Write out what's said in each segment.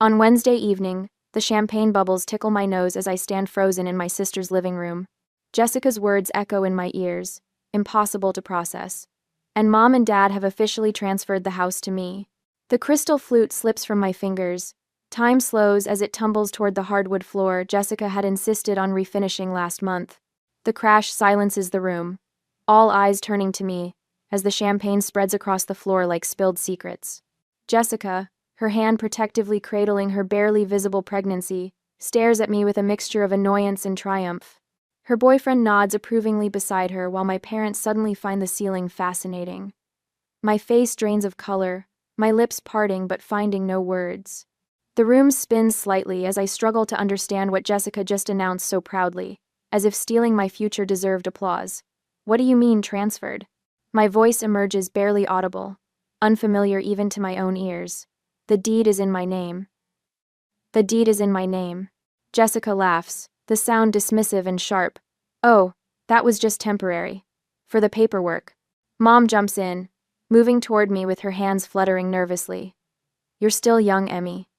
On Wednesday evening, the champagne bubbles tickle my nose as I stand frozen in my sister's living room. Jessica's words echo in my ears, impossible to process. And Mom and Dad have officially transferred the house to me. The crystal flute slips from my fingers. Time slows as it tumbles toward the hardwood floor Jessica had insisted on refinishing last month. The crash silences the room, all eyes turning to me, as the champagne spreads across the floor like spilled secrets. Jessica, her hand protectively cradling her barely visible pregnancy, stares at me with a mixture of annoyance and triumph. Her boyfriend nods approvingly beside her while my parents suddenly find the ceiling fascinating. My face drains of color, my lips parting but finding no words. The room spins slightly as I struggle to understand what Jessica just announced so proudly, as if stealing my future deserved applause. What do you mean, transferred? My voice emerges barely audible, unfamiliar even to my own ears. The deed is in my name. The deed is in my name. Jessica laughs, the sound dismissive and sharp. Oh, that was just temporary. For the paperwork. Mom jumps in, moving toward me with her hands fluttering nervously. You're still young, Emmy.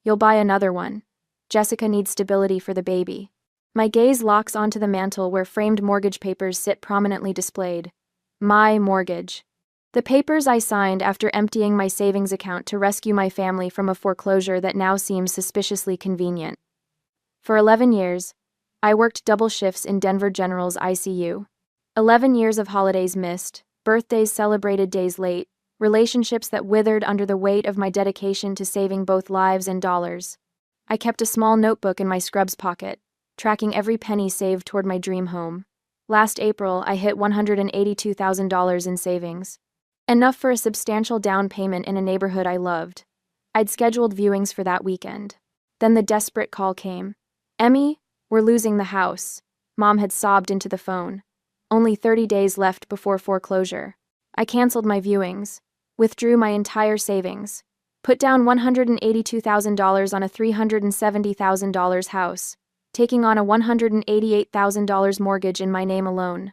You'll buy another one. Jessica needs stability for the baby. My gaze locks onto the mantel where framed mortgage papers sit prominently displayed. My mortgage. The papers I signed after emptying my savings account to rescue my family from a foreclosure that now seems suspiciously convenient. For 11 years, I worked double shifts in Denver General's ICU. 11 years of holidays missed, birthdays celebrated days late, relationships that withered under the weight of my dedication to saving both lives and dollars. I kept a small notebook in my scrubs pocket, tracking every penny saved toward my dream home. Last April, I hit $182,000 in savings. Enough for a substantial down payment in a neighborhood I loved. I'd scheduled viewings for that weekend. Then the desperate call came. Emmy, we're losing the house. Mom had sobbed into the phone. Only 30 days left before foreclosure. I canceled my viewings, withdrew my entire savings, put down $182,000 on a $370,000 house, taking on a $188,000 mortgage in my name alone.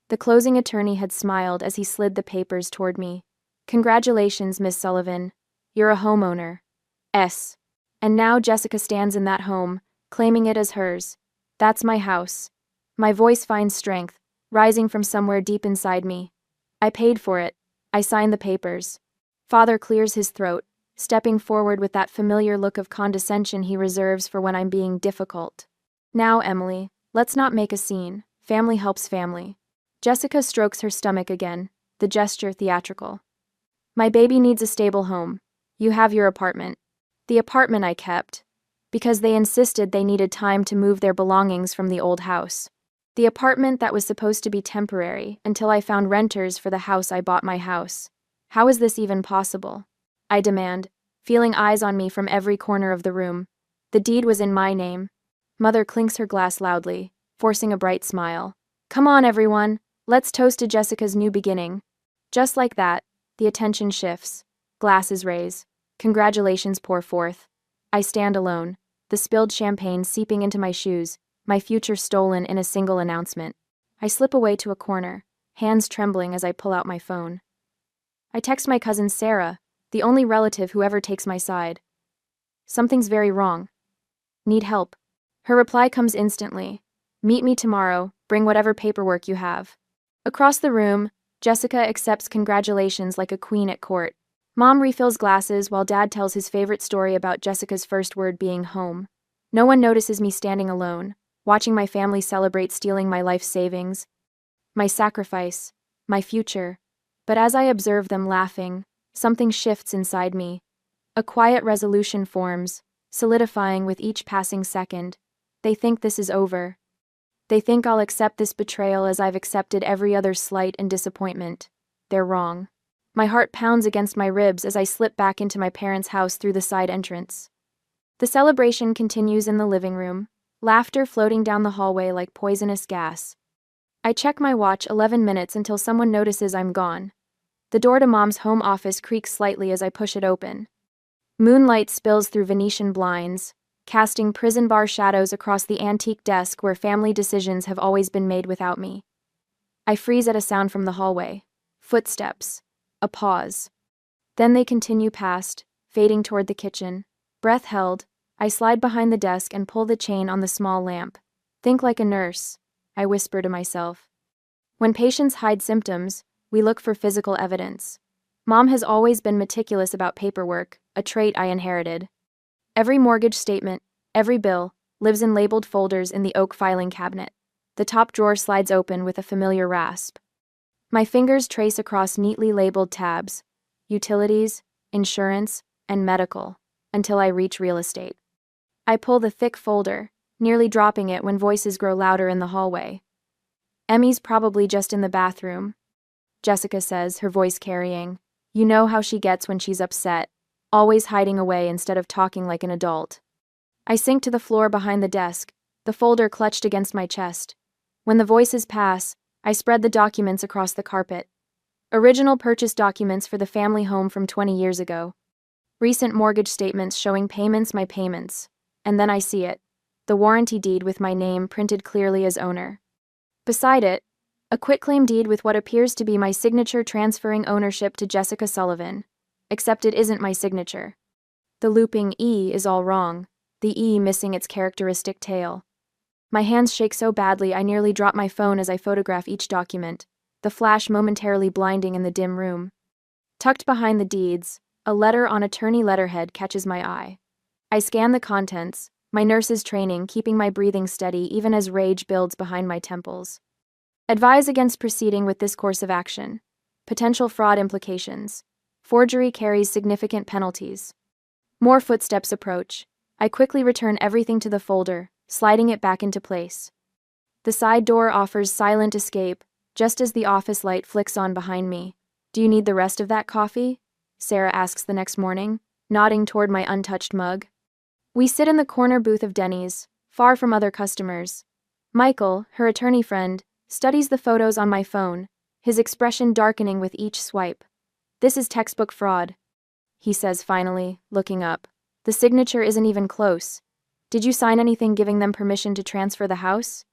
The closing attorney had smiled as he slid the papers toward me. Congratulations, Miss Sullivan. You're a homeowner. And now Jessica stands in that home, claiming it as hers. That's my house. My voice finds strength, rising from somewhere deep inside me. I paid for it. I signed the papers. Father clears his throat, stepping forward with that familiar look of condescension he reserves for when I'm being difficult. Now, Emily, let's not make a scene. Family helps family. Jessica strokes her stomach again, the gesture theatrical. My baby needs a stable home. You have your apartment. The apartment I kept, because they insisted they needed time to move their belongings from the old house. The apartment that was supposed to be temporary until I found renters for the house I bought my house. How is this even possible? I demand, feeling eyes on me from every corner of the room. The deed was in my name. Mother clinks her glass loudly, forcing a bright smile. Come on, everyone. Let's toast to Jessica's new beginning. Just like that, the attention shifts. Glasses raise. Congratulations pour forth. I stand alone, the spilled champagne seeping into my shoes, my future stolen in a single announcement. I slip away to a corner, hands trembling as I pull out my phone. I text my cousin Sarah, the only relative who ever takes my side. Something's very wrong. Need help. Her reply comes instantly. Meet me tomorrow, bring whatever paperwork you have. Across the room, Jessica accepts congratulations like a queen at court. Mom refills glasses while Dad tells his favorite story about Jessica's first word being home. No one notices me standing alone, watching my family celebrate stealing my life savings, my sacrifice, my future. But as I observe them laughing, something shifts inside me. A quiet resolution forms, solidifying with each passing second. They think this is over. They think I'll accept this betrayal as I've accepted every other slight and disappointment. They're wrong. My heart pounds against my ribs as I slip back into my parents' house through the side entrance. The celebration continues in the living room, laughter floating down the hallway like poisonous gas. I check my watch 11 minutes until someone notices I'm gone. The door to Mom's home office creaks slightly as I push it open. Moonlight spills through Venetian blinds, casting prison bar shadows across the antique desk where family decisions have always been made without me. I freeze at a sound from the hallway. Footsteps. A pause. Then they continue past, fading toward the kitchen, Breath held, I slide behind the desk and pull the chain on the small lamp. Think like a nurse, I whisper to myself. When patients hide symptoms, we look for physical evidence. Mom has always been meticulous about paperwork, a trait I inherited. Every mortgage statement, every bill, lives in labeled folders in the oak filing cabinet. The top drawer slides open with a familiar rasp. My fingers trace across neatly labeled tabs, utilities, insurance, and medical, until I reach real estate. I pull the thick folder, nearly dropping it when voices grow louder in the hallway. Emmy's probably just in the bathroom, Jessica says, her voice carrying. You know how she gets when she's upset, always hiding away instead of talking like an adult. I sink to the floor behind the desk, the folder clutched against my chest. When the voices pass, I spread the documents across the carpet. Original purchase documents for the family home from 20 years ago. Recent mortgage statements showing my payments. And then I see it. The warranty deed with my name printed clearly as owner. Beside it, a quitclaim deed with what appears to be my signature transferring ownership to Jessica Sullivan. Except it isn't my signature. The looping E is all wrong, the E missing its characteristic tail. My hands shake so badly I nearly drop my phone as I photograph each document, the flash momentarily blinding in the dim room. Tucked behind the deeds, a letter on attorney letterhead catches my eye. I scan the contents, my nurse's training keeping my breathing steady even as rage builds behind my temples. Advise against proceeding with this course of action. Potential fraud implications. Forgery carries significant penalties. More footsteps approach. I quickly return everything to the folder, sliding it back into place. The side door offers silent escape, just as the office light flicks on behind me. Do you need the rest of that coffee? Sarah asks the next morning, nodding toward my untouched mug. We sit in the corner booth of Denny's, far from other customers. Michael, her attorney friend, studies the photos on my phone, his expression darkening with each swipe. This is textbook fraud, he says finally, looking up. The signature isn't even close. Did you sign anything giving them permission to transfer the house?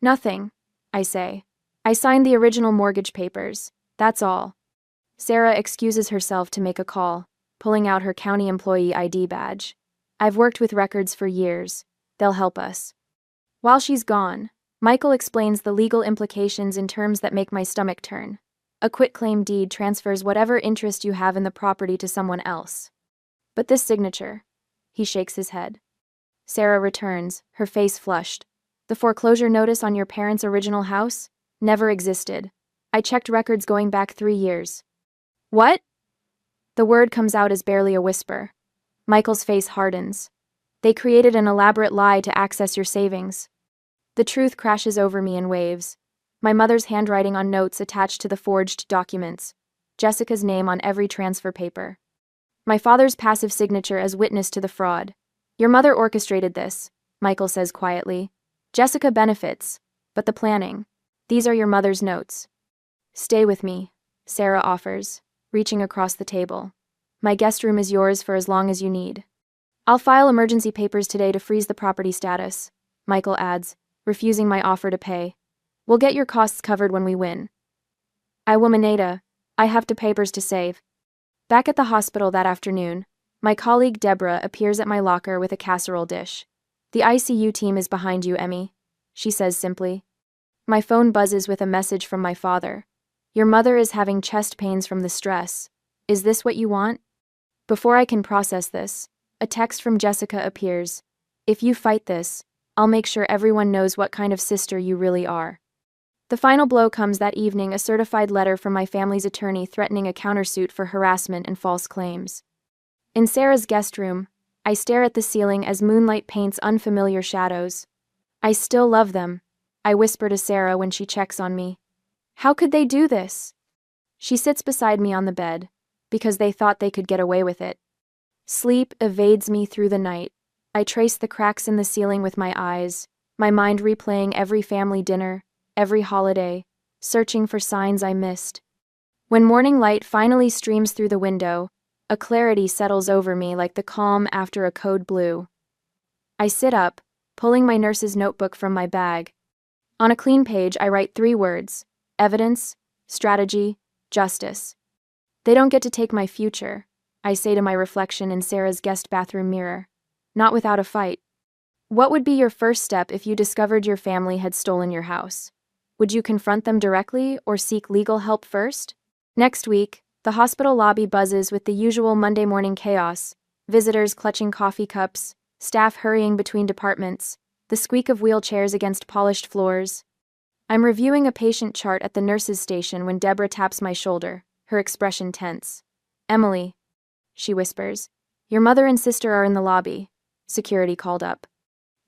Nothing, I say. I signed the original mortgage papers, that's all. Sarah excuses herself to make a call, pulling out her county employee ID badge. I've worked with records for years. They'll help us. While she's gone, Michael explains the legal implications in terms that make my stomach turn. A quitclaim deed transfers whatever interest you have in the property to someone else. But this signature, he shakes his head. Sarah returns, her face flushed. The foreclosure notice on your parents' original house? Never existed. I checked records going back 3 years. What? The word comes out as barely a whisper. Michael's face hardens. They created an elaborate lie to access your savings. The truth crashes over me in waves. My mother's handwriting on notes attached to the forged documents. Jessica's name on every transfer paper. My father's passive signature as witness to the fraud. Your mother orchestrated this, Michael says quietly. Jessica benefits, but the planning. These are your mother's notes. Stay with me, Sarah offers, reaching across the table. My guest room is yours for as long as you need. I'll file emergency papers today to freeze the property status, Michael adds, refusing my offer to pay. We'll get your costs covered when we win. I have the papers to save. Back at the hospital that afternoon, my colleague Deborah appears at my locker with a casserole dish. The ICU team is behind you, Emmy, she says simply. My phone buzzes with a message from my father. Your mother is having chest pains from the stress. Is this what you want? Before I can process this, a text from Jessica appears. If you fight this, I'll make sure everyone knows what kind of sister you really are. The final blow comes that evening, a certified letter from my family's attorney threatening a countersuit for harassment and false claims. In Sarah's guest room, I stare at the ceiling as moonlight paints unfamiliar shadows. I still love them, I whisper to Sarah when she checks on me. How could they do this? She sits beside me on the bed, because they thought they could get away with it. Sleep evades me through the night. I trace the cracks in the ceiling with my eyes, my mind replaying every family dinner, every holiday, searching for signs I missed. When morning light finally streams through the window, a clarity settles over me like the calm after a code blue. I sit up, pulling my nurse's notebook from my bag. On a clean page, I write 3 words: evidence, strategy, justice. They don't get to take my future. I say to my reflection in Sarah's guest bathroom mirror. Not without a fight. What would be your first step if you discovered your family had stolen your house? Would you confront them directly or seek legal help first? Next week, the hospital lobby buzzes with the usual Monday morning chaos, visitors clutching coffee cups, staff hurrying between departments, the squeak of wheelchairs against polished floors. I'm reviewing a patient chart at the nurse's station when Deborah taps my shoulder, her expression tense. Emily, she whispers, your mother and sister are in the lobby. Security called up.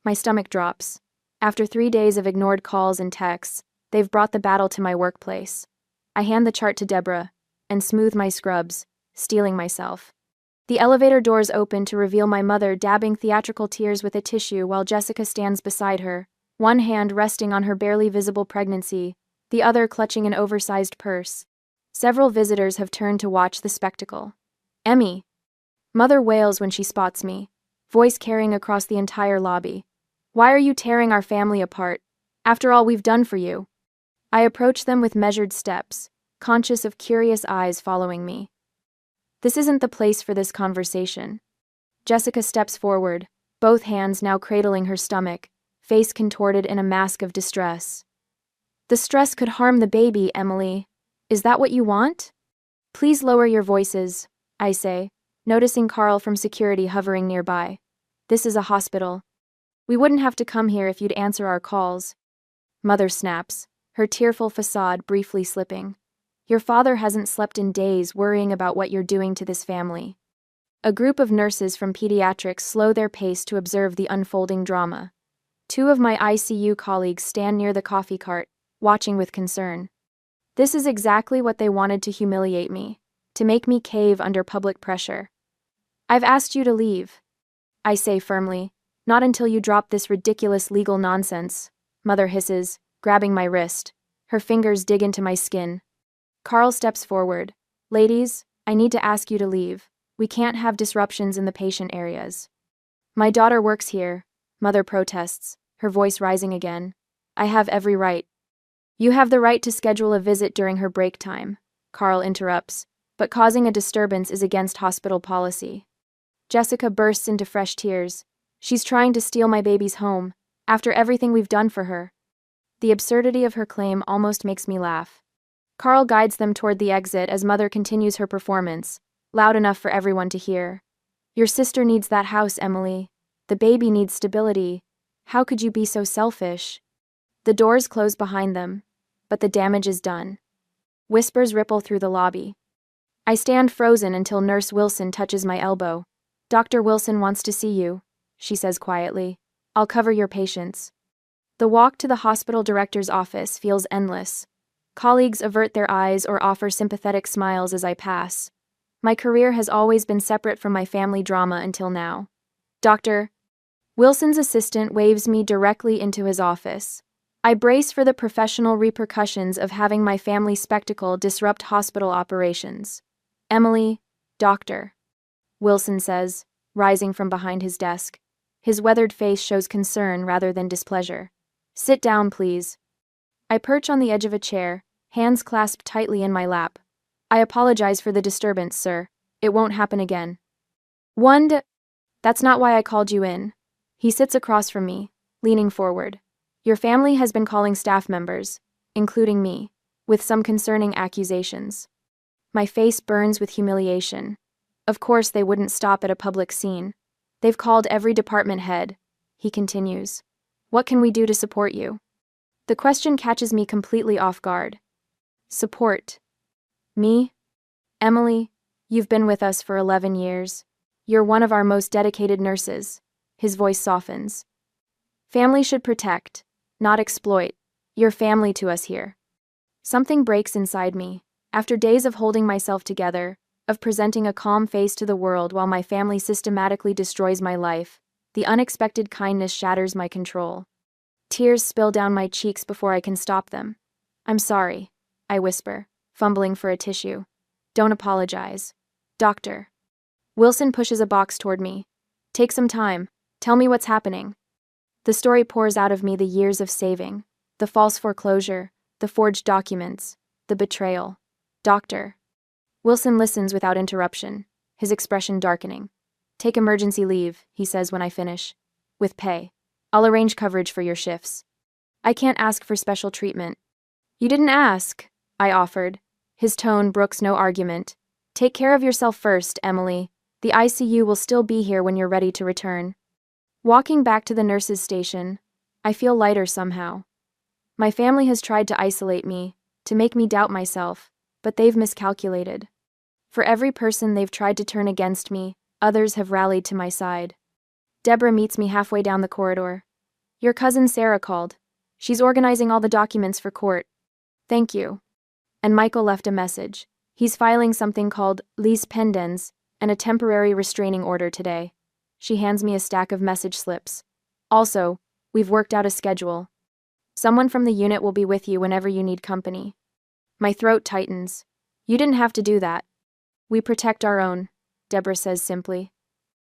My stomach drops. After 3 days of ignored calls and texts, they've brought the battle to my workplace. I hand the chart to Deborah and smooth my scrubs, steeling myself. The elevator doors open to reveal my mother dabbing theatrical tears with a tissue while Jessica stands beside her, one hand resting on her barely visible pregnancy, the other clutching an oversized purse. Several visitors have turned to watch the spectacle. Emmy. Mother wails when she spots me, voice carrying across the entire lobby. Why are you tearing our family apart? After all we've done for you. I approach them with measured steps, conscious of curious eyes following me. This isn't the place for this conversation. Jessica steps forward, both hands now cradling her stomach, face contorted in a mask of distress. The stress could harm the baby, Emily. Is that what you want? Please lower your voices, I say, noticing Carl from security hovering nearby. This is a hospital. We wouldn't have to come here if you'd answer our calls. Mother snaps, her tearful facade briefly slipping. Your father hasn't slept in days worrying about what you're doing to this family. A group of nurses from pediatrics slow their pace to observe the unfolding drama. 2 of my ICU colleagues stand near the coffee cart, watching with concern. This is exactly what they wanted to humiliate me, to make me cave under public pressure. I've asked you to leave. I say firmly, not until you drop this ridiculous legal nonsense, Mother hisses, grabbing my wrist. Her fingers dig into my skin. Carl steps forward. Ladies, I need to ask you to leave. We can't have disruptions in the patient areas. My daughter works here, Mother protests, her voice rising again. I have every right. You have the right to schedule a visit during her break time, Carl interrupts, but causing a disturbance is against hospital policy. Jessica bursts into fresh tears. She's trying to steal my baby's home, after everything we've done for her. The absurdity of her claim almost makes me laugh. Carl guides them toward the exit as Mother continues her performance, loud enough for everyone to hear. Your sister needs that house, Emily. The baby needs stability. How could you be so selfish? The doors close behind them, but the damage is done. Whispers ripple through the lobby. I stand frozen until Nurse Wilson touches my elbow. Dr. Wilson wants to see you, she says quietly. I'll cover your patients. The walk to the hospital director's office feels endless. Colleagues avert their eyes or offer sympathetic smiles as I pass. My career has always been separate from my family drama until now. Dr. Wilson's assistant waves me directly into his office. I brace for the professional repercussions of having my family spectacle disrupt hospital operations. Emily, doctor, Wilson says, rising from behind his desk. His weathered face shows concern rather than displeasure. Sit down, please. I perch on the edge of a chair, hands clasped tightly in my lap. I apologize for the disturbance, sir. It won't happen again. That's not why I called you in. He sits across from me, leaning forward. Your family has been calling staff members, including me, with some concerning accusations. My face burns with humiliation. Of course they wouldn't stop at a public scene. They've called every department head, he continues. What can we do to support you? The question catches me completely off guard. Support. Me? Emily, you've been with us for 11 years. You're one of our most dedicated nurses. His voice softens. Family should protect, not exploit. You're family to us here. Something breaks inside me. After days of holding myself together, of presenting a calm face to the world while my family systematically destroys my life, the unexpected kindness shatters my control. Tears spill down my cheeks before I can stop them. I'm sorry, I whisper, fumbling for a tissue. Don't apologize. Doctor. Wilson pushes a box toward me. Take some time. Tell me what's happening. The story pours out of me the years of saving, the false foreclosure, the forged documents, the betrayal. Doctor. Wilson listens without interruption. his expression darkening. Take emergency leave, he says when I finish. With pay. I'll arrange coverage for your shifts. I can't ask for special treatment. You didn't ask, I offered. His tone brooks no argument. Take care of yourself first, Emily. The ICU will still be here when you're ready to return. Walking back to the nurse's station, I feel lighter somehow. My family has tried to isolate me, to make me doubt myself, but they've miscalculated. For every person they've tried to turn against me, others have rallied to my side. Deborah meets me halfway down the corridor. Your cousin Sarah called. She's organizing all the documents for court. Thank you. And Michael left a message. He's filing something called lease pendens and a temporary restraining order today. She hands me a stack of message slips. Also, we've worked out a schedule. Someone from the unit will be with you whenever you need company. My throat tightens. You didn't have to do that. We protect our own, Deborah says simply.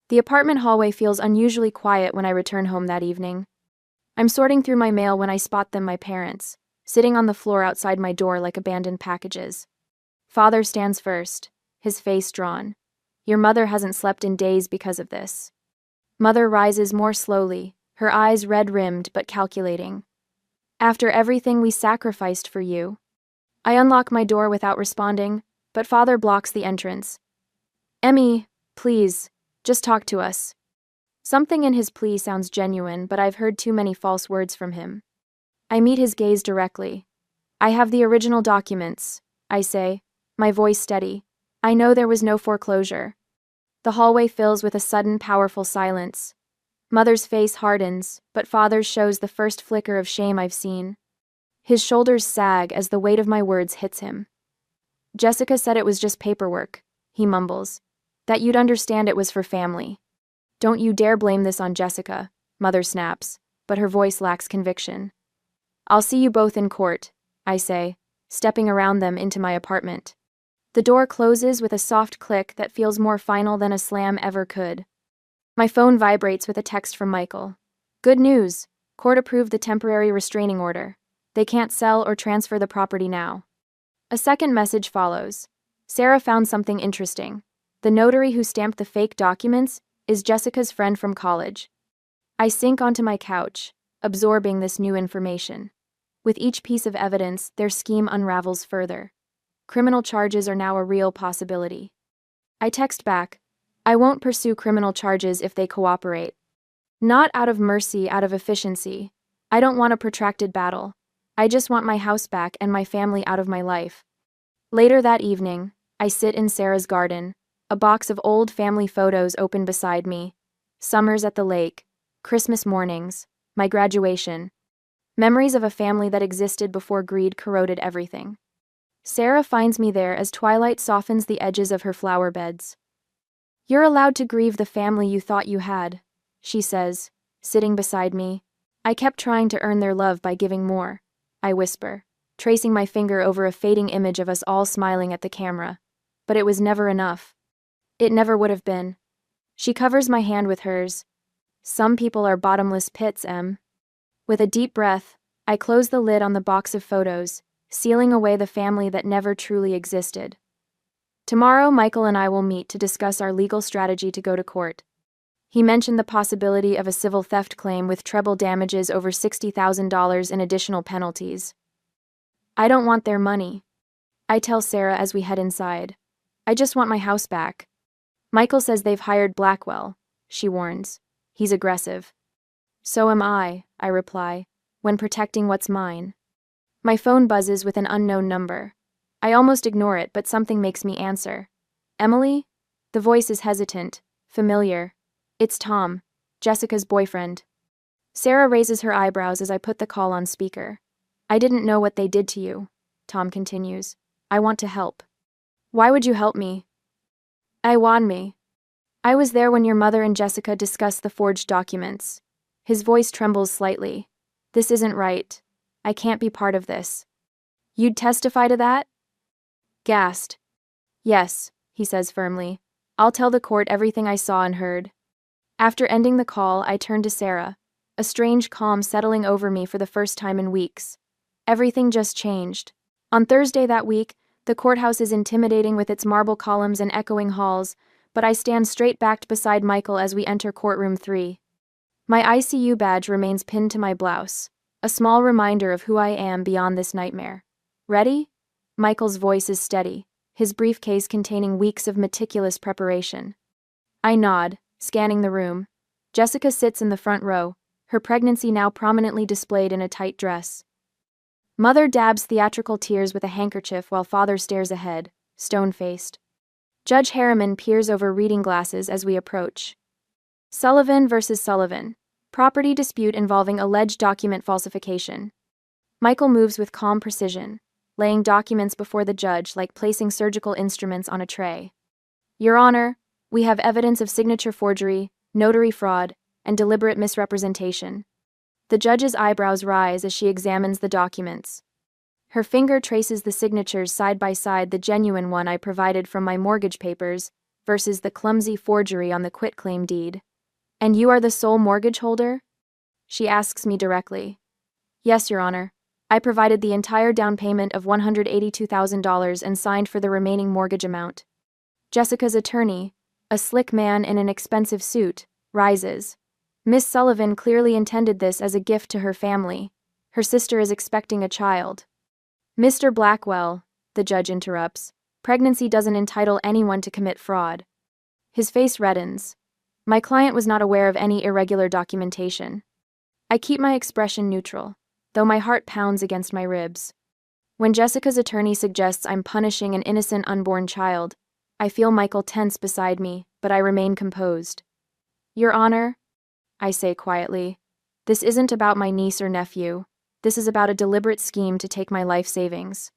The apartment hallway feels unusually quiet when I return home that evening. I'm sorting through my mail when I spot them, my parents, sitting on the floor outside my door like abandoned packages. Father stands first, his face drawn. Your mother hasn't slept in days because of this. Mother rises more slowly, her eyes red-rimmed but calculating. After everything we sacrificed for you. I unlock my door without responding, but Father blocks the entrance. Emmy, please, just talk to us. Something in his plea sounds genuine, but I've heard too many false words from him. I meet his gaze directly. I have the original documents, I say, my voice steady. I know there was no foreclosure. The hallway fills with a sudden, powerful silence. Mother's face hardens, but Father's shows the first flicker of shame I've seen. His shoulders sag as the weight of my words hits him. Jessica said it was just paperwork, he mumbles. That you'd understand it was for family. Don't you dare blame this on Jessica, Mother snaps, but her voice lacks conviction. I'll see you both in court, I say, stepping around them into my apartment. The door closes with a soft click that feels more final than a slam ever could. My phone vibrates with a text from Michael. Good news, court approved the temporary restraining order. They can't sell or transfer the property now. A second message follows. Sarah found something interesting. The notary who stamped the fake documents is Jessica's friend from college. I sink onto my couch, absorbing this new information. With each piece of evidence, their scheme unravels further. Criminal charges are now a real possibility. I text back, I won't pursue criminal charges if they cooperate. Not out of mercy, out of efficiency. I don't want a protracted battle. I just want my house back and my family out of my life. Later that evening, I sit in Sarah's garden, a box of old family photos open beside me. Summers at the lake, Christmas mornings, my graduation. Memories of a family that existed before greed corroded everything. Sarah finds me there as twilight softens the edges of her flower beds. You're allowed to grieve the family you thought you had, she says, sitting beside me. I kept trying to earn their love by giving more, I whisper, tracing my finger over a fading image of us all smiling at the camera. But it was never enough. It never would have been. She covers my hand with hers. Some people are bottomless pits, Em. With a deep breath, I close the lid on the box of photos, sealing away the family that never truly existed. Tomorrow, Michael and I will meet to discuss our legal strategy to go to court. He mentioned the possibility of a civil theft claim with treble damages over $60,000 in additional penalties. I don't want their money, I tell Sarah as we head inside. I just want my house back. Michael says they've hired Blackwell, she warns. He's aggressive. So am I reply, when protecting what's mine. My phone buzzes with an unknown number. I almost ignore it, but something makes me answer. Emily? The voice is hesitant, familiar. It's Tom, Jessica's boyfriend. Sarah raises her eyebrows as I put the call on speaker. I didn't know what they did to you, Tom continues. I want to help. Why would you help me? I was there when your mother and Jessica discussed the forged documents. His voice trembles slightly. This isn't right. I can't be part of this. You'd testify to that? Gasped. Yes, he says firmly. I'll tell the court everything I saw and heard. After ending the call, I turn to Sarah, a strange calm settling over me for the first time in weeks. Everything just changed. On Thursday that week, the courthouse is intimidating with its marble columns and echoing halls, but I stand straight-backed beside Michael as we enter courtroom 3. My ICU badge remains pinned to my blouse, a small reminder of who I am beyond this nightmare. Ready? Michael's voice is steady, his briefcase containing weeks of meticulous preparation. I nod, scanning the room. Jessica sits in the front row, her pregnancy now prominently displayed in a tight dress. Mother dabs theatrical tears with a handkerchief while father stares ahead, stone-faced. Judge Harriman peers over reading glasses as we approach. Sullivan versus Sullivan. Property dispute involving alleged document falsification. Michael moves with calm precision, laying documents before the judge like placing surgical instruments on a tray. Your Honor, we have evidence of signature forgery, notary fraud, and deliberate misrepresentation. The judge's eyebrows rise as she examines the documents. Her finger traces the signatures side by side, the genuine one I provided from my mortgage papers versus the clumsy forgery on the quitclaim deed. And you are the sole mortgage holder? She asks me directly. Yes, Your Honor. I provided the entire down payment of $182,000 and signed for the remaining mortgage amount. Jessica's attorney, a slick man in an expensive suit, rises. Miss Sullivan clearly intended this as a gift to her family. Her sister is expecting a child. Mr. Blackwell, the judge interrupts, pregnancy doesn't entitle anyone to commit fraud. His face reddens. My client was not aware of any irregular documentation. I keep my expression neutral, though my heart pounds against my ribs. When Jessica's attorney suggests I'm punishing an innocent unborn child, I feel Michael tense beside me, but I remain composed. Your Honor, I say quietly, this isn't about my niece or nephew. This is about a deliberate scheme to take my life savings.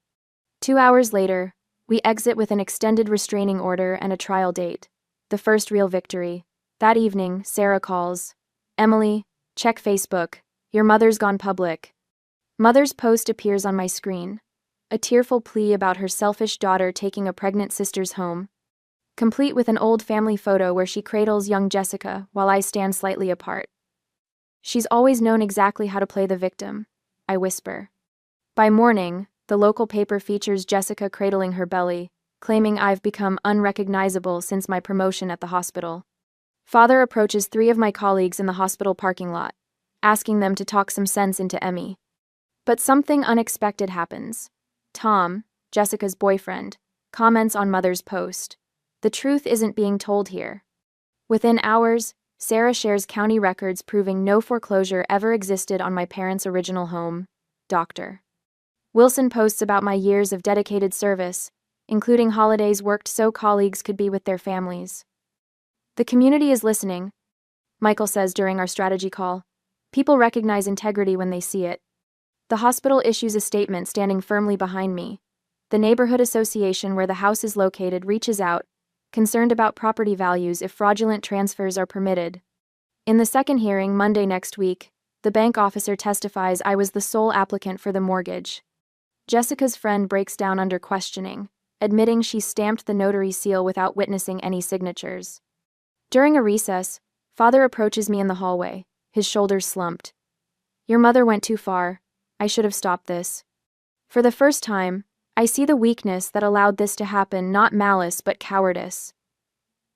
2 hours later, we exit with an extended restraining order and a trial date. The first real victory. That evening, Sarah calls. Emily, check Facebook. Your mother's gone public. Mother's post appears on my screen. A tearful plea about her selfish daughter taking a pregnant sister's home, complete with an old family photo where she cradles young Jessica while I stand slightly apart. She's always known exactly how to play the victim, I whisper. By morning, the local paper features Jessica cradling her belly, claiming I've become unrecognizable since my promotion at the hospital. Father approaches 3 of my colleagues in the hospital parking lot, asking them to talk some sense into Emmy. But something unexpected happens. Tom, Jessica's boyfriend, comments on Mother's post. The truth isn't being told here. Within hours, Sarah shares county records proving no foreclosure ever existed on my parents' original home. Dr. Wilson posts about my years of dedicated service, including holidays worked so colleagues could be with their families. The community is listening, Michael says during our strategy call. People recognize integrity when they see it. The hospital issues a statement standing firmly behind me. The neighborhood association where the house is located reaches out, concerned about property values if fraudulent transfers are permitted. In the second hearing Monday next week, the bank officer testifies I was the sole applicant for the mortgage. Jessica's friend breaks down under questioning, admitting she stamped the notary seal without witnessing any signatures. During a recess, Father approaches me in the hallway, his shoulders slumped. Your mother went too far. I should have stopped this. For the first time, I see the weakness that allowed this to happen, not malice but cowardice.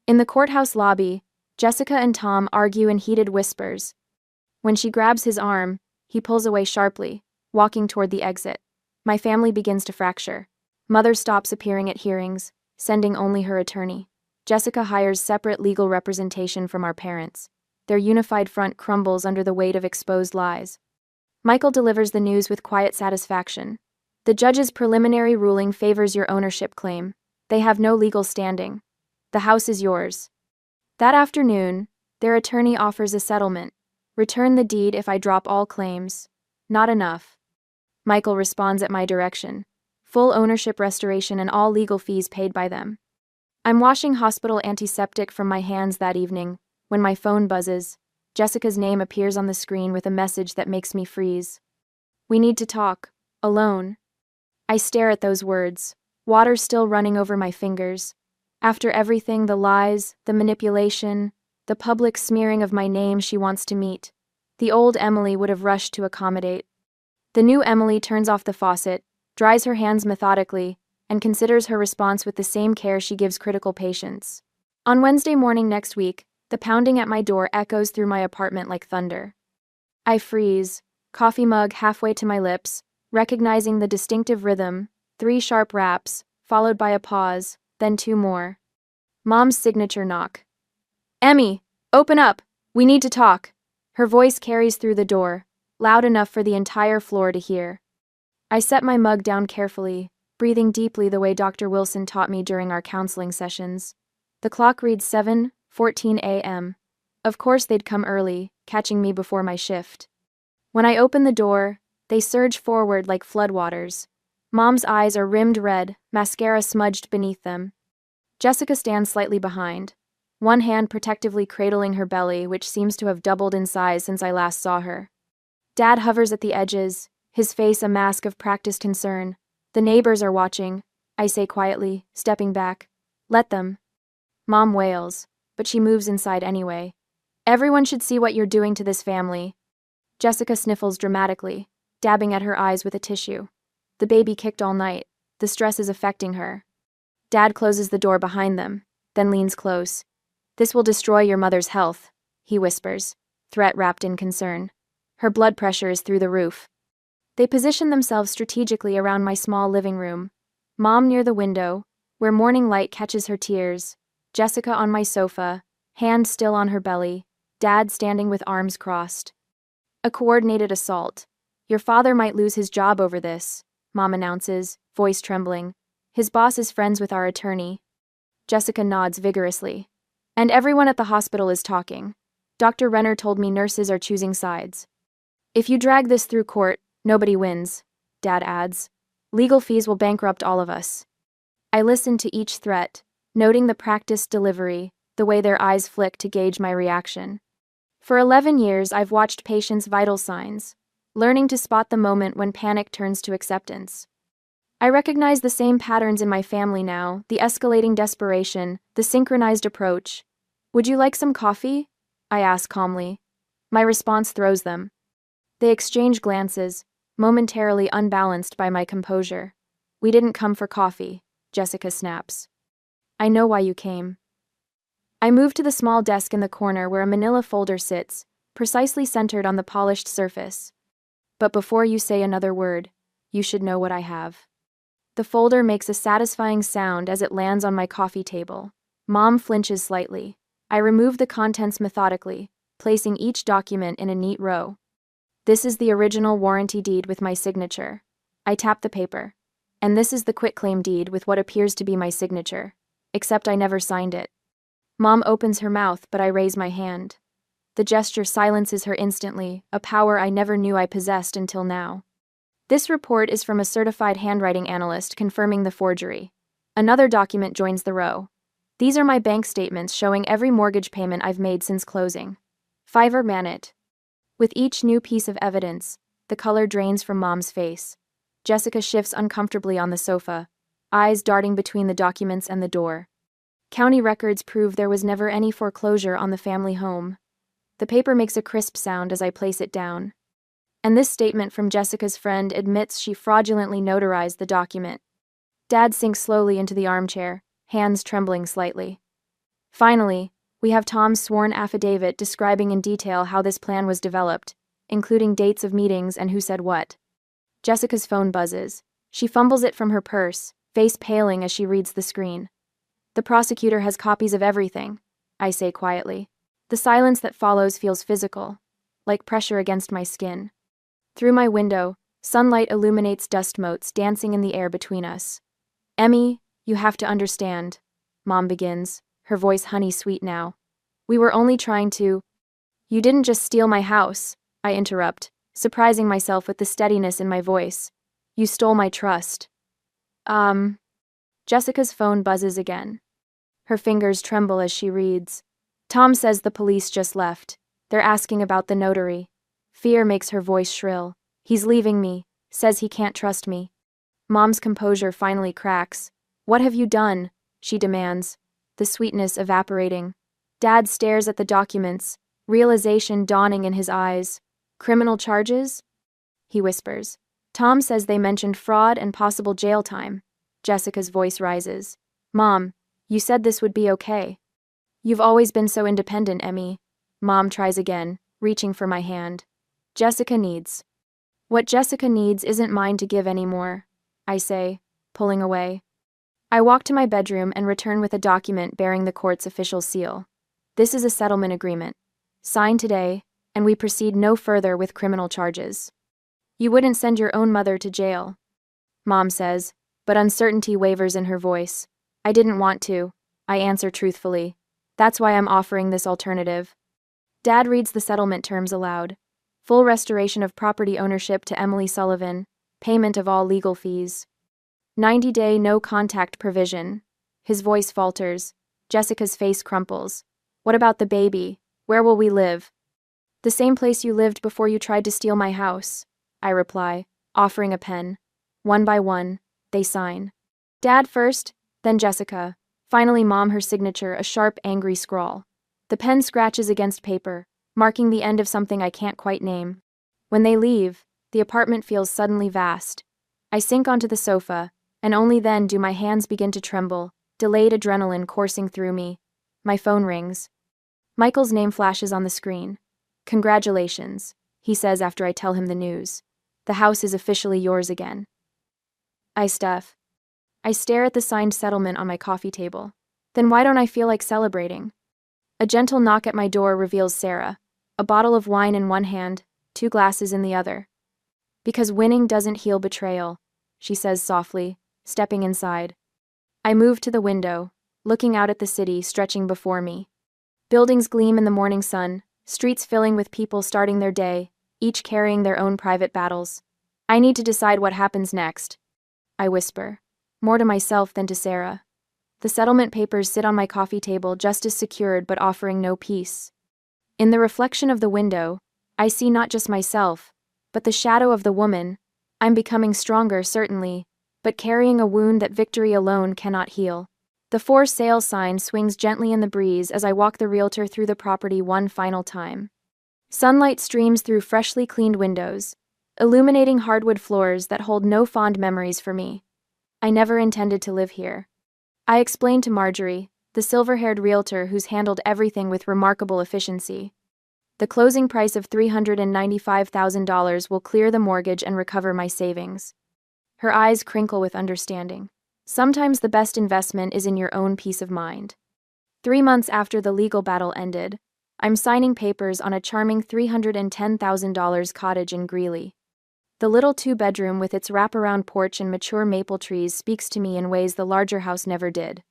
In the courthouse lobby, Jessica and Tom argue in heated whispers. When she grabs his arm, he pulls away sharply, walking toward the exit. My family begins to fracture. Mother stops appearing at hearings, sending only her attorney. Jessica hires separate legal representation from our parents. Their unified front crumbles under the weight of exposed lies. Michael delivers the news with quiet satisfaction. The judge's preliminary ruling favors your ownership claim. They have no legal standing. The house is yours. That afternoon, their attorney offers a settlement. Return the deed if I drop all claims. Not enough. Michael responds at my direction. Full ownership restoration and all legal fees paid by them. I'm washing hospital antiseptic from my hands that evening, when my phone buzzes. Jessica's name appears on the screen with a message that makes me freeze. We need to talk. Alone. I stare at those words, water still running over my fingers. After everything, the lies, the manipulation, the public smearing of my name, she wants to meet. The old Emily would have rushed to accommodate. The new Emily turns off the faucet, dries her hands methodically, and considers her response with the same care she gives critical patients. On Wednesday morning next week, the pounding at my door echoes through my apartment like thunder. I freeze, coffee mug halfway to my lips, recognizing the distinctive rhythm, 3 sharp raps, followed by a pause, then 2 more. Mom's signature knock. "Emmy, open up! We need to talk." Her voice carries through the door, loud enough for the entire floor to hear. I set my mug down carefully, breathing deeply the way Dr. Wilson taught me during our counseling sessions. The clock reads 7:14 a.m. Of course they'd come early, catching me before my shift. When I open the door, they surge forward like floodwaters. Mom's eyes are rimmed red, mascara smudged beneath them. Jessica stands slightly behind, one hand protectively cradling her belly, which seems to have doubled in size since I last saw her. Dad hovers at the edges, his face a mask of practiced concern. "The neighbors are watching," I say quietly, stepping back. "Let them." Mom wails, but she moves inside anyway. "Everyone should see what you're doing to this family." Jessica sniffles dramatically, dabbing at her eyes with a tissue. The baby kicked all night. The stress is affecting her. Dad closes the door behind them, then leans close. "This will destroy your mother's health," he whispers, threat wrapped in concern. Her blood pressure is through the roof. They position themselves strategically around my small living room. Mom near the window, where morning light catches her tears. Jessica on my sofa, hand still on her belly. Dad standing with arms crossed. "A coordinated assault. Your father might lose his job over this," Mom announces, voice trembling. "His boss is friends with our attorney." Jessica nods vigorously. "And everyone at the hospital is talking. Dr. Renner told me nurses are choosing sides. If you drag this through court, nobody wins," Dad adds. "Legal fees will bankrupt all of us." I listen to each threat, noting the practiced delivery, the way their eyes flick to gauge my reaction. For 11 years, I've watched patients' vital signs, learning to spot the moment when panic turns to acceptance. I recognize the same patterns in my family now, the escalating desperation, the synchronized approach. "Would you like some coffee?" I ask calmly. My response throws them. They exchange glances, momentarily unbalanced by my composure. "We didn't come for coffee," Jessica snaps. "I know why you came." I move to the small desk in the corner where a manila folder sits, precisely centered on the polished surface. "But before you say another word, you should know what I have." The folder makes a satisfying sound as it lands on my coffee table. Mom flinches slightly. I remove the contents methodically, placing each document in a neat row. "This is the original warranty deed with my signature." I tap the paper. "And this is the quitclaim deed with what appears to be my signature. Except I never signed it." Mom opens her mouth, but I raise my hand. The gesture silences her instantly, a power I never knew I possessed until now. This report is from a certified handwriting analyst confirming the forgery. Another document joins the row. These are my bank statements showing every mortgage payment I've made since closing. Fiverr Manit. With each new piece of evidence, the color drains from Mom's face. Jessica shifts uncomfortably on the sofa, eyes darting between the documents and the door. County records prove there was never any foreclosure on the family home. The paper makes a crisp sound as I place it down. And this statement from Jessica's friend admits she fraudulently notarized the document. Dad sinks slowly into the armchair, hands trembling slightly. Finally, we have Tom's sworn affidavit describing in detail how this plan was developed, including dates of meetings and who said what. Jessica's phone buzzes. She fumbles it from her purse, face paling as she reads the screen. "The prosecutor has copies of everything," I say quietly. The silence that follows feels physical, like pressure against my skin. Through my window, sunlight illuminates dust motes dancing in the air between us. "Emmy, you have to understand," Mom begins, her voice honey-sweet now. "We were only trying to—" "You didn't just steal my house," I interrupt, surprising myself with the steadiness in my voice. "You stole my trust." Jessica's phone buzzes again. Her fingers tremble as she reads. "Tom says the police just left. They're asking about the notary." Fear makes her voice shrill. "He's leaving me, says he can't trust me." Mom's composure finally cracks. "What have you done?" she demands, the sweetness evaporating. Dad stares at the documents, realization dawning in his eyes. "Criminal charges?" he whispers. "Tom says they mentioned fraud and possible jail time." Jessica's voice rises. "Mom, you said this would be okay." You've always been so independent, Emmy. Mom tries again, reaching for my hand. Jessica needs. What Jessica needs isn't mine to give anymore, I say, pulling away. I walk to my bedroom and return with a document bearing the court's official seal. This is a settlement agreement. Signed today, and we proceed no further with criminal charges. You wouldn't send your own mother to jail, Mom says, but uncertainty wavers in her voice. I didn't want to, I answer truthfully. That's why I'm offering this alternative. Dad reads the settlement terms aloud. Full restoration of property ownership to Emily Sullivan, payment of all legal fees. 90-day no-contact provision. His voice falters. Jessica's face crumples. What about the baby? Where will we live? The same place you lived before you tried to steal my house, I reply, offering a pen. One by one, they sign. Dad first, then Jessica. Finally Mom, her signature, a sharp, angry scrawl. The pen scratches against paper, marking the end of something I can't quite name. When they leave, the apartment feels suddenly vast. I sink onto the sofa, and only then do my hands begin to tremble, delayed adrenaline coursing through me. My phone rings. Michael's name flashes on the screen. Congratulations, he says after I tell him the news. The house is officially yours again. I stuff. I stare at the signed settlement on my coffee table. Then why don't I feel like celebrating? A gentle knock at my door reveals Sarah, a bottle of wine in one hand, 2 glasses in the other. Because winning doesn't heal betrayal, she says softly, stepping inside. I move to the window, looking out at the city stretching before me. Buildings gleam in the morning sun, streets filling with people starting their day, each carrying their own private battles. I need to decide what happens next, I whisper, more to myself than to Sarah. The settlement papers sit on my coffee table just as secured but offering no peace. In the reflection of the window, I see not just myself, but the shadow of the woman. I'm becoming stronger, certainly, but carrying a wound that victory alone cannot heal. The for sale sign swings gently in the breeze as I walk the realtor through the property one final time. Sunlight streams through freshly cleaned windows, illuminating hardwood floors that hold no fond memories for me. I never intended to live here. I explained to Marjorie, the silver-haired realtor who's handled everything with remarkable efficiency. The closing price of $395,000 will clear the mortgage and recover my savings. Her eyes crinkle with understanding. Sometimes the best investment is in your own peace of mind. 3 months after the legal battle ended, I'm signing papers on a charming $310,000 cottage in Greeley. The little 2-bedroom with its wraparound porch and mature maple trees speaks to me in ways the larger house never did.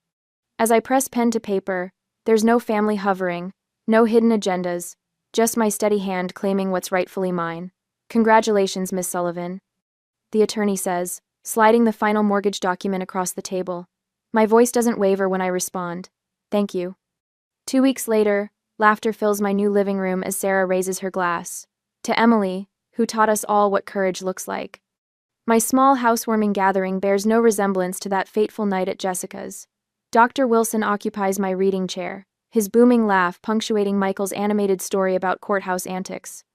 As I press pen to paper, there's no family hovering, no hidden agendas, just my steady hand claiming what's rightfully mine. Congratulations, Miss Sullivan, the attorney says, sliding the final mortgage document across the table. My voice doesn't waver when I respond. Thank you. 2 weeks later, laughter fills my new living room as Sarah raises her glass. To Emily, who taught us all what courage looks like. My small housewarming gathering bears no resemblance to that fateful night at Jessica's. Dr. Wilson occupies my reading chair, his booming laugh punctuating Michael's animated story about courthouse antics.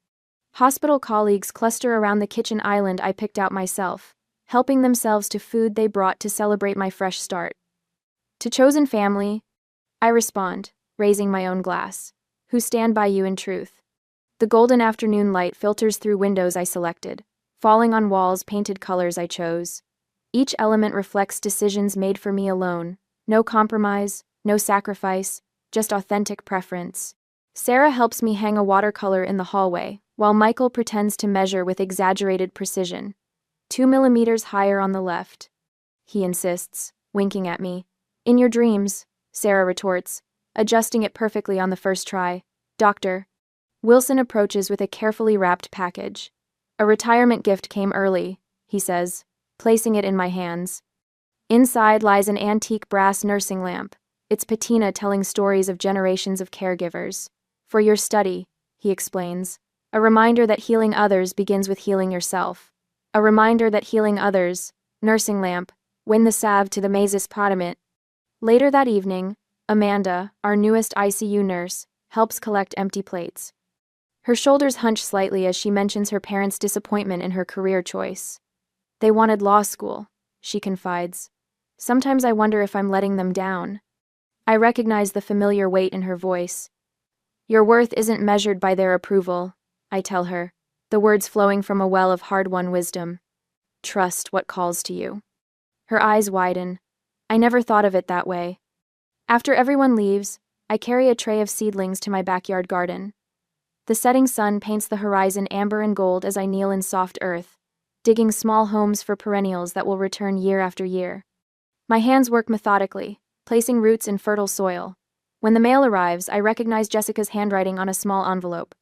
Hospital colleagues cluster around the kitchen island I picked out myself, helping themselves to food they brought to celebrate my fresh start. To chosen family, I respond, raising my own glass, who stand by you in truth. The golden afternoon light filters through windows I selected, falling on walls painted colors I chose. Each element reflects decisions made for me alone. No compromise, no sacrifice, just authentic preference. Sarah helps me hang a watercolor in the hallway, while Michael pretends to measure with exaggerated precision. 2 millimeters higher on the left, he insists, winking at me. In your dreams, Sarah retorts, adjusting it perfectly on the first try. Doctor. Wilson approaches with a carefully wrapped package. A retirement gift came early, he says, placing it in my hands. Inside lies an antique brass nursing lamp, its patina telling stories of generations of caregivers. For your study, he explains. A reminder that healing others begins with healing yourself. A reminder that healing others, nursing lamp, win the salve to the mazes podimit. Later that evening, Amanda, our newest ICU nurse, helps collect empty plates. Her shoulders hunch slightly as she mentions her parents' disappointment in her career choice. They wanted law school, she confides. Sometimes I wonder if I'm letting them down. I recognize the familiar weight in her voice. Your worth isn't measured by their approval, I tell her, the words flowing from a well of hard-won wisdom. Trust what calls to you. Her eyes widen. I never thought of it that way. After everyone leaves, I carry a tray of seedlings to my backyard garden. The setting sun paints the horizon amber and gold as I kneel in soft earth, digging small homes for perennials that will return year after year. My hands work methodically, placing roots in fertile soil. When the mail arrives, I recognize Jessica's handwriting on a small envelope.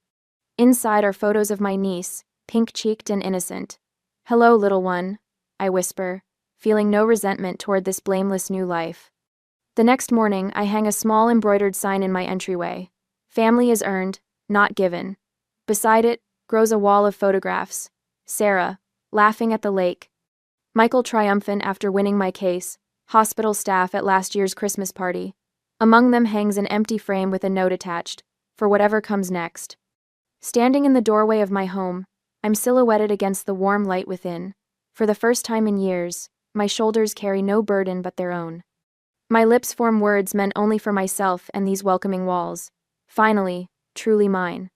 Inside are photos of my niece, pink-cheeked and innocent. Hello, little one, I whisper, feeling no resentment toward this blameless new life. The next morning, I hang a small embroidered sign in my entryway. Family is earned, not given. Beside it grows a wall of photographs. Sarah, laughing at the lake. Michael triumphant after winning my case. Hospital staff at last year's Christmas party. Among them hangs an empty frame with a note attached, for whatever comes next. Standing in the doorway of my home, I'm silhouetted against the warm light within. For the first time in years, my shoulders carry no burden but their own. My lips form words meant only for myself and these welcoming walls. Finally, truly mine.